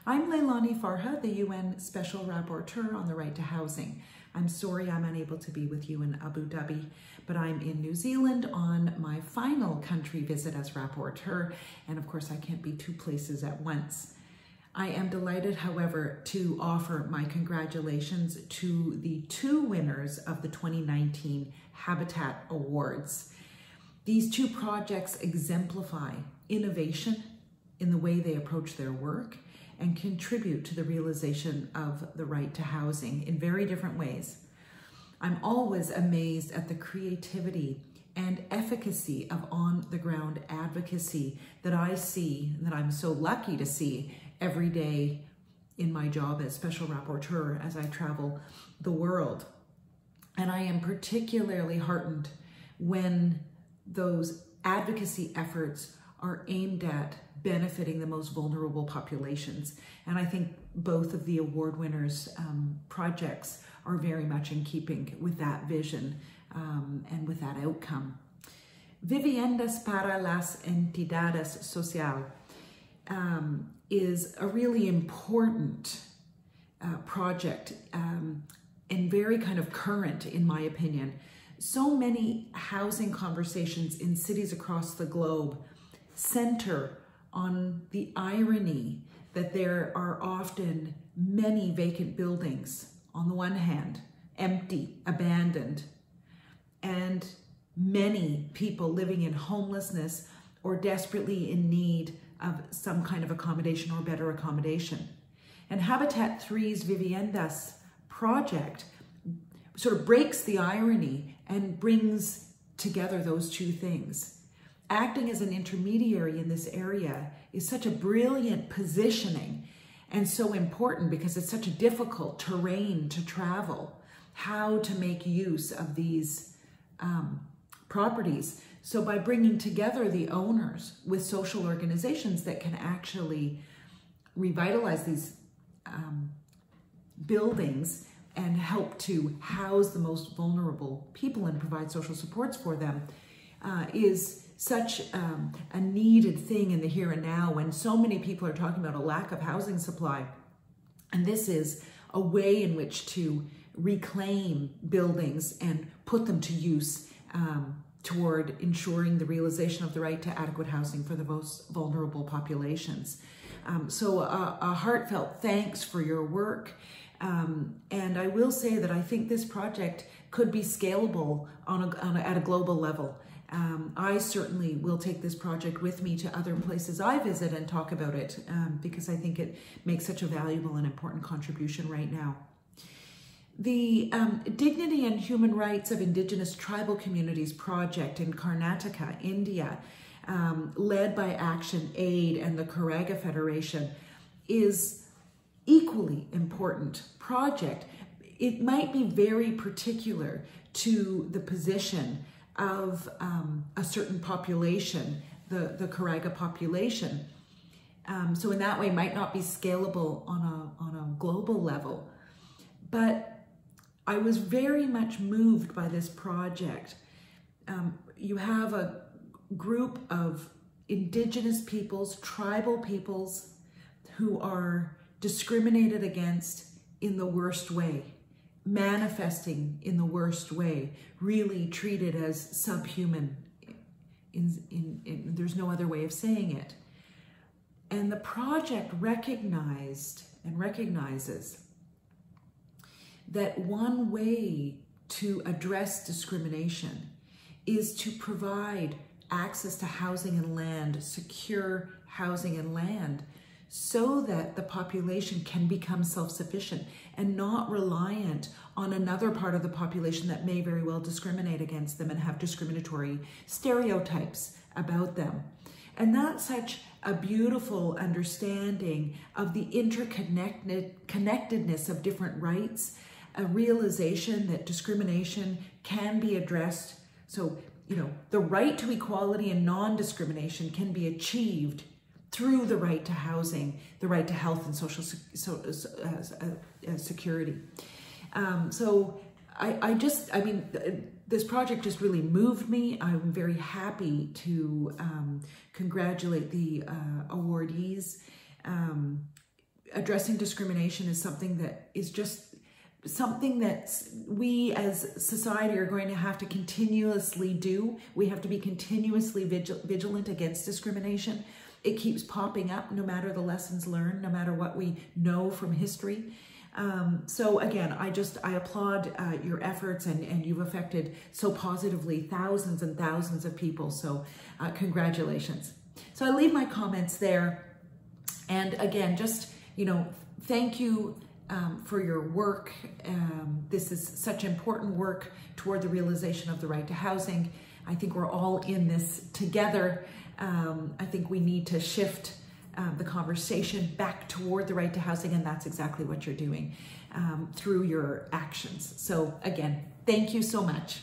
I'm Leilani Farha, the UN Special Rapporteur on the right to housing. I'm sorry I'm unable to be with you in Abu Dhabi, but I'm in New Zealand on my final country visit as Rapporteur, and of course I can't be two places at once. I am delighted, however, to offer my congratulations to the two winners of the 2019 Habitat Awards. These two projects exemplify innovation in the way they approach their work and contribute to the realization of the right to housing in very different ways. I'm always amazed at the creativity and efficacy of on-the-ground advocacy that I see, and that I'm so lucky to see every day in my job as Special Rapporteur as I travel the world. And I am particularly heartened when those advocacy efforts are aimed at benefiting the most vulnerable populations. And I think both of the award winners' projects are very much in keeping with that vision and with that outcome. Viviendas para las entidades social is a really important project and very kind of current, in my opinion. So many housing conversations in cities across the globe center on the irony that there are often many vacant buildings, on the one hand, empty, abandoned, and many people living in homelessness or desperately in need of some kind of accommodation or better accommodation. And Habitat3's Viviendas project sort of breaks the irony and brings together those two things. Acting as an intermediary in this area is such a brilliant positioning and so important because it's such a difficult terrain to travel, how to make use of these properties. So by bringing together the owners with social organizations that can actually revitalize these buildings and help to house the most vulnerable people and provide social supports for them is such a needed thing in the here and now when so many people are talking about a lack of housing supply. And this is a way in which to reclaim buildings and put them to use toward ensuring the realization of the right to adequate housing for the most vulnerable populations. So a heartfelt thanks for your work. And I will say that I think this project could be scalable at a global level. I certainly will take this project with me to other places I visit and talk about it because I think it makes such a valuable and important contribution right now. The Dignity and Human Rights of Indigenous Tribal Communities project in Karnataka, India, led by ActionAid and the Koraga Federation, is equally important project. It might be very particular to the position of a certain population, the Koraga population. So in that way, might not be scalable on a global level. But I was very much moved by this project. You have a group of indigenous peoples, tribal peoples, who are discriminated against in the worst way, manifesting in the worst way, really treated as subhuman. There's no other way of saying it. And the project recognized and recognizes that one way to address discrimination is to provide access to housing and land, secure housing and land, so that the population can become self-sufficient and not reliant on another part of the population that may very well discriminate against them and have discriminatory stereotypes about them. And that's such a beautiful understanding of the interconnectedness of different rights, a realization that discrimination can be addressed. So, the right to equality and non-discrimination can be achieved through the right to housing, the right to health and social security. This project just really moved me. I'm very happy to congratulate the awardees. addressing discrimination is something that is just something that we as society are going to have to continuously do. We have to be continuously vigilant against discrimination. It keeps popping up no matter the lessons learned, no matter what we know from history. So again, I applaud your efforts, and you've affected so positively thousands and thousands of people. So congratulations. So I leave my comments there. And again, just, thank you for your work. This is such important work toward the realization of the right to housing. I think we're all in this together. I think we need to shift the conversation back toward the right to housing, and that's exactly what you're doing through your actions. So again, thank you so much.